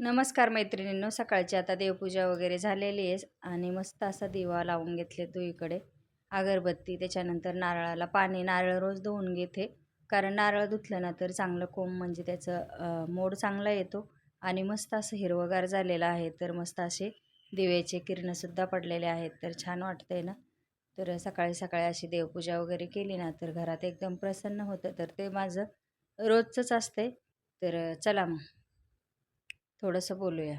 नमस्कार मैत्रिणींनो, सकाळची आता देवपूजा वगैरे झालेली आहे आणि मस्त असा दिवा लावून घेतले दुईकडे अगरबत्ती, त्याच्यानंतर नारळाला पाणी, नारळ रोज धुवून घेते कारण नारळ धुतलं ना तर चांगलं कोंब म्हणजे त्याचं मोड चांगला येतो आणि मस्त असं हिरवगार झालेलं आहे. तर मस्त असे दिव्याचे किरणंसुद्धा पडलेले आहेत, तर छान वाटतंय ना. तर सकाळी सकाळी अशी देवपूजा वगैरे केली ना तर घरात एकदम प्रसन्न होतं, तर ते माझं रोजचंच असते. तर चला मग थोडंसं बोलूया.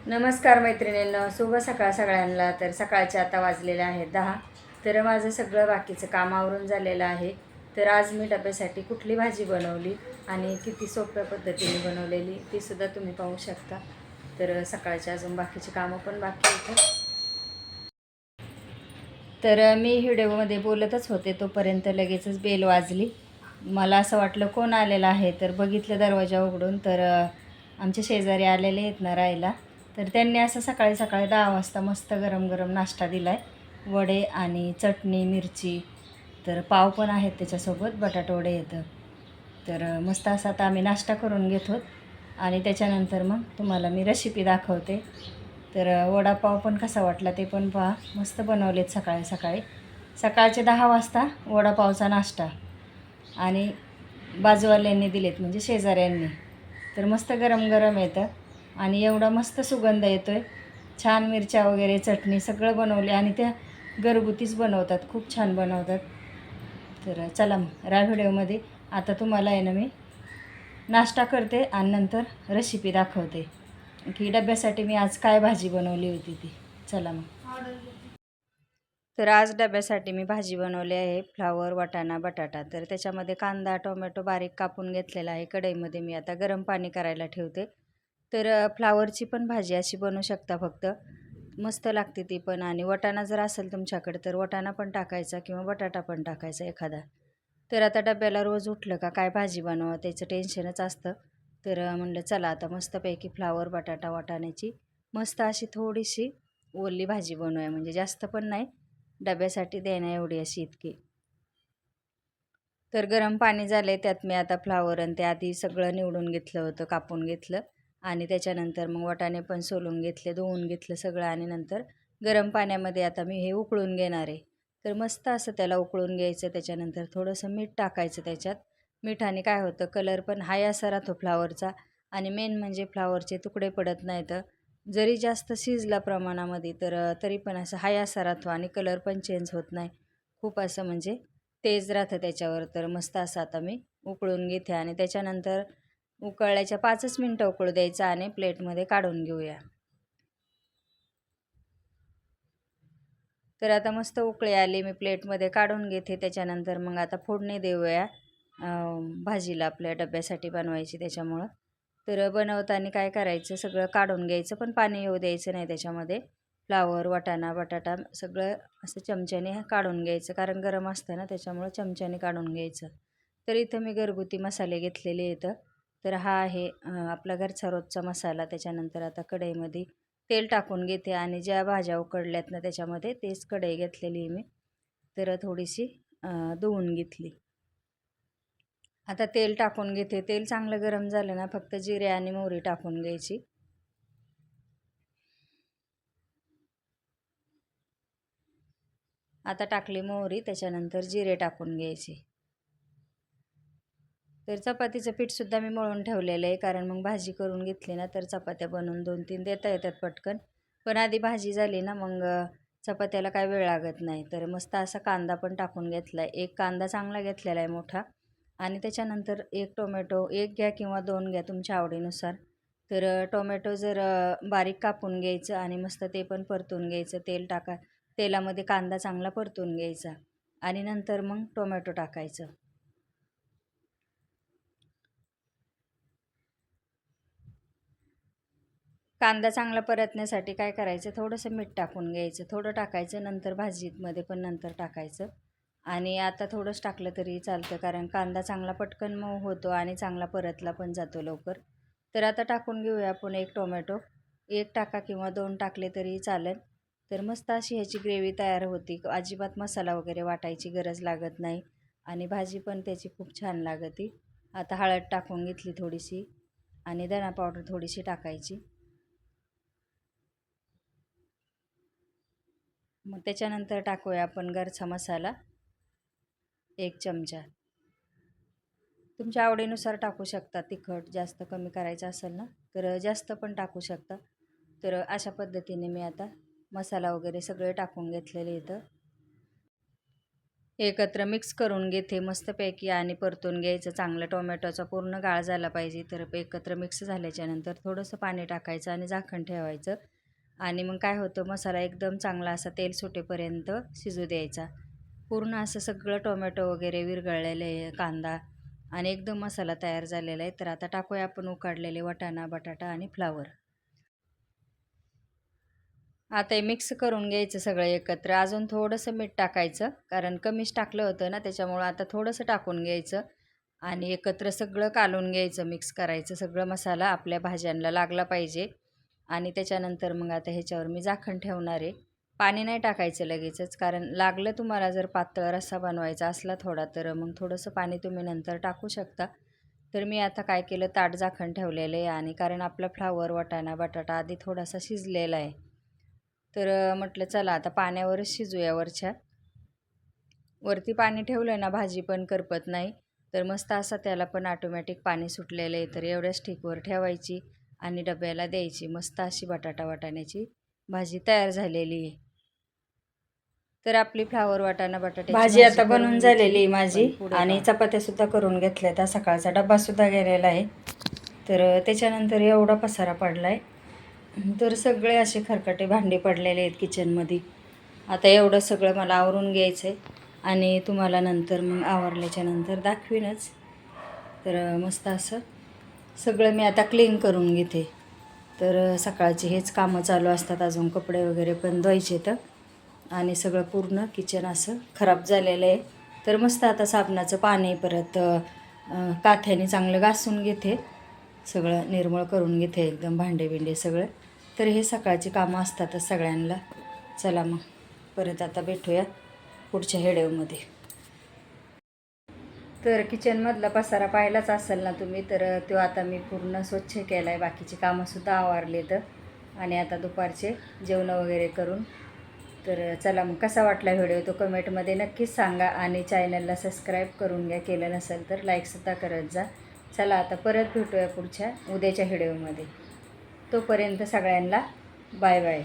नमस्कार मैत्रिणींनो, शुभ सकाळ सगळ्यांना. तर सकाळचे आता वाजलेले आहेत 10. तर माझं सगळं बाकीचं काम आवरून झालेलं आहे. तर आज मी डब्यासाठी कुठली भाजी बनवली आणि किती सोप्या पद्धतीने बनवलेली तीसुद्धा तुम्ही पाहू शकता. तर सकाळचे अजून बाकीचे कामं पण बाकी आहेत. तर मी व्हिडिओमध्ये बोलतच होते तोपर्यंत लगेचच बेल वाजली. मला असं वाटलं कोण आलेलं आहे, तर बघितलं दरवाजा उघडून, तर आमचे शेजारी आलेले आहेत ना राहायला. तर त्यांनी असं सकाळी सकाळी 10 वाजता मस्त गरम गरम नाश्ता दिला आहे. वडे आणि चटणी, मिरची, तर पाव पण आहेत त्याच्यासोबत, बटाटे वडे येतं. तर मस्त असा आता आम्ही नाश्ता करून घेतो आणि त्याच्यानंतर मग तुम्हाला मी रेसिपी दाखवते. तर वडापाव पण कसा वाटला ते पण पहा. मस्त बनवलेत सकाळी सकाळी. सकाळचे 10 वाजता वडापावचा नाश्ता आणि बाजूवाल्यांनी दिलेत म्हणजे शेजाऱ्यांनी. तर मस्त गरम गरम येतं आणि एवढा मस्त सुगंध येतो आहे. छान मिरच्या वगैरे, चटणी सगळं बनवले आणि त्या घरगुतीच बनवतात, खूप छान बनवतात. तर चला मग व्हिडिओमध्ये आता तुम्हाला आहे ना मी नाश्ता करते आणि नंतर रेसिपी दाखवते की डब्यासाठी मी आज काय भाजी बनवली होती ती. चला मग. तर आज डब्यासाठी मी भाजी बनवली आहे फ्लावर, वाटाणा, बटाटा. तर त्याच्यामध्ये कांदा, टोमॅटो बारीक कापून घेतलेला आहे. कढईमध्ये मी आता गरम पाणी करायला ठेवते. तर फ्लावरची पण भाजी अशी बनवू शकता, फक्त मस्त लागते ती पण. आणि वाटाणा जर असेल तुमच्याकडे तर वाटाणा पण टाकायचा किंवा बटाटा पण टाकायचा एखादा. तर आता डब्याला रोज उठलं का काय भाजी बनवा त्याचं टेन्शनच असतं. तर म्हणलं चला आता मस्तपैकी फ्लावर, बटाटा, वाटाण्याची मस्त अशी थोडीशी ओली भाजी बनवूया, म्हणजे जास्त पण नाही, डब्यासाठी देण्या एवढी अशी इतकी. तर गरम पाणी झाले, त्यात मी आता फ्लावर आणि ते आधी सगळं निवडून घेतलं होतं, कापून घेतलं आणि त्याच्यानंतर मग वाटाणे पण सोलून घेतले, धुवून घेतलं सगळं आणि नंतर गरम पाण्यामध्ये आता मी हे उकळून घेणार आहे. तर मस्त असं त्याला उकळून घ्यायचं. त्याच्यानंतर थोडंसं मीठ टाकायचं त्याच्यात. मिठाने काय होतं, कलर पण हाय असा राहतो फ्लावरचा आणि मेन म्हणजे फ्लावरचे तुकडे पडत नाहीत. जरी जास्त शिजला प्रमाणामध्ये तर तरी पण असं हाय असा राहतो आणि कलर पण चेंज होत नाही. खूप असं म्हणजे तेज राहतं त्याच्यावर. तर मस्त असं आता मी उकळून घेते आणि त्याच्यानंतर उकळल्याच्या 5च मिनटं उकळू द्यायचं आणि प्लेटमध्ये काढून घेऊया. तर आता मस्त उकळी आली, मी प्लेटमध्ये काढून घेते. त्याच्यानंतर मग आता फोडणी देऊया भाजीला, आपल्या डब्यासाठी बनवायची त्याच्यामुळं. तर बनवताना काय करायचं, सगळं काढून घ्यायचं पण पाणी येऊ द्यायचं नाही त्याच्यामध्ये. फ्लावर, वाटाणा, बटाटा सगळं असं चमच्याने काढून घ्यायचं, कारण गरम असतं ना त्याच्यामुळं चमच्याने काढून घ्यायचं. तर इथं मी घरगुती मसाले घेतलेले आहेत. तर हा आहे आपला घरचा रोजचा मसाला. त्याच्यानंतर आता कढईमध्ये तेल टाकून घेते आणि ज्या भाज्या उकडल्यात ना त्याच्यामध्ये तेच कढई घेतलेली आहे मी. तर थोडीशी धुवून घेतली. आता तेल टाकून घेते. तेल चांगलं गरम झालं ना फक्त जिरे आणि मोहरी टाकून घ्यायची. आता टाकली मोहरी, त्याच्यानंतर जिरे टाकून घ्यायचे. तर चपातीचं पीठसुद्धा मी मळून ठेवलेलं आहे, कारण मग भाजी करून घेतली ना तर चपात्या बनवून 2-3 देता येतात पटकन. पण आधी भाजी झाली ना मग चपात्याला काय वेळ लागत नाही. तर मस्त असा कांदा पण टाकून घेतला आहे. एक कांदा चांगला घेतलेला आहे मोठा आणि त्याच्यानंतर एक टोमॅटो, एक घ्या किंवा 2 घ्या तुमच्या आवडीनुसार. तर टोमॅटो जर बारीक कापून घ्यायचं आणि मस्त ते पण परतून घ्यायचं. तेलामध्ये कांदा चांगला परतून घ्यायचा आणि नंतर मग टोमॅटो टाकायचं. कांदा चांगला परतण्यासाठी काय करायचं, थोडंसं मीठ टाकून घ्यायचं, थोडं टाकायचं, नंतर भाजीमध्ये पण नंतर टाकायचं. आणि आता थोडंच टाकलं तरी चालतं, कारण कांदा चांगला पटकन मऊ होतो आणि चांगला परतला पण जातो लवकर. तर आता टाकून घेऊया आपण एक टोमॅटो. एक टाका किंवा 2 टाकले तरी चालेल. तर मस्त अशी ह्याची ग्रेव्ही तयार होती. अजिबात मसाला वगैरे वाटायची गरज लागत नाही आणि भाजी पण त्याची खूप छान लागते. आता हळद टाकून घेतली थोडीशी आणि धना पावडर थोडीशी टाकायची. मग त्याच्यानंतर टाकूया आपण घरचा मसाला 1 चमचा. तुमच्या आवडीनुसार टाकू शकता. तिखट जास्त कमी करायचं असेल ना तर जास्त पण टाकू शकता. तर अशा पद्धतीने मी आता मसाला वगैरे सगळे टाकून घेतलेले इथं. एकत्र मिक्स करून घेते मस्तपैकी आणि परतून घ्यायचं चांगलं. टोमॅटोचा पूर्ण गाळ झाला पाहिजे. तर एकत्र मिक्स झाल्याच्यानंतर थोडंसं पाणी टाकायचं आणि झाकण ठेवायचं. आणि मग काय होतं, मसाला एकदम चांगला असा तेल सुटेपर्यंत शिजू द्यायचा. पूर्ण असं सगळं टोमॅटो वगैरे विरघळलेलं आहे, कांदा आणि एकदम मसाला तयार झालेला आहे. तर आता टाकूया आपण उकडलेले वाटाणा, बटाटा आणि फ्लावर. आता हे मिक्स करून घ्यायचं सगळं एकत्र. अजून थोडंसं मीठ टाकायचं, कारण कमीच टाकलं होतं ना, त्याच्यामुळं आता थोडंसं टाकून घ्यायचं आणि एकत्र सगळं कालून घ्यायचं, मिक्स करायचं. सगळं मसाला आपल्या भाज्यांना लागला पाहिजे. आणि त्याच्यानंतर मग आता ह्याच्यावर मी झाकण ठेवणार आहे. पाणी नाही टाकायचं लगेचच, कारण लागलं तुम्हाला जर पातळ रस्सा बनवायचा असला थोडा तर मग थोडंसं पाणी तुम्ही नंतर टाकू शकता. तर मी आता काय केलं, ताट झाकण ठेवलेलं आहे. आणि कारण आपला फ्लावर, वाटाणा, बटाटा आधी थोडासा शिजलेला आहे, तर म्हटलं चला आता पाण्यावरच शिजूया. वरती पाणी ठेवलं ना भाजी पण करपत नाही. तर मस्त असा त्याला पण ऑटोमॅटिक पाणी सुटलेलं आहे. तर एवढ्याच ठिकवर ठेवायची आणि डब्याला द्यायची. मस्त अशी बटाटा वाटाण्याची भाजी तयार झालेली आहे. तर आपली फ्लावर, वाटाणा, बटाट्याची भाजी आता बनवून झालेली आहे माझी. आणि चपात्यासुद्धा करून घेतल्या. त्या सकाळचा डब्बासुद्धा गेलेला आहे. तर त्याच्यानंतर एवढा पसारा पडला आहे. तर सगळे असे खरकटे भांडे पडलेले आहेत किचनमध्ये. आता एवढं सगळं मला आवरून घ्यायचं आहे आणि तुम्हाला नंतर मग आवरल्याच्या नंतर दाखवीनच. तर मस्त असं सगळं मी आता क्लीन करून घेते. तर सकाळची हेच कामं चालू असतात. अजून कपडे वगैरे पण धुवायचे तर. आणि सगळं पूर्ण किचन असं खराब झालेलं आहे. तर मस्त आता साबणाचं पाणी परत काथ्याने चांगलं घासून घेते. सगळं निर्मळ करून घेते एकदम, भांडे बिंडे सगळं. तर हे सकाळची कामं असतातच सगळ्यांना. चला मग परत आता भेटूया पुढच्या व्हिडिओमध्ये. तर किचनमधला पसारा पाहिलाच असेल ना तुम्ही. तर तो आता मी पूर्ण स्वच्छ केला आहे. बाकीची कामंसुद्धा आवरली तर. आणि आता दुपारचे जेवणं वगैरे करून. तर चला मग कसा वाटला व्हिडिओ तो कमेंटमध्ये नक्कीच सांगा. आणि चॅनलला सबस्क्राईब करून घ्या, केलं नसेल तर लाईकसुद्धा करत जा. चला आता परत भेटूया उद्याच्या व्हिडिओमध्ये. तोपर्यंत सगळ्यांना बाय बाय.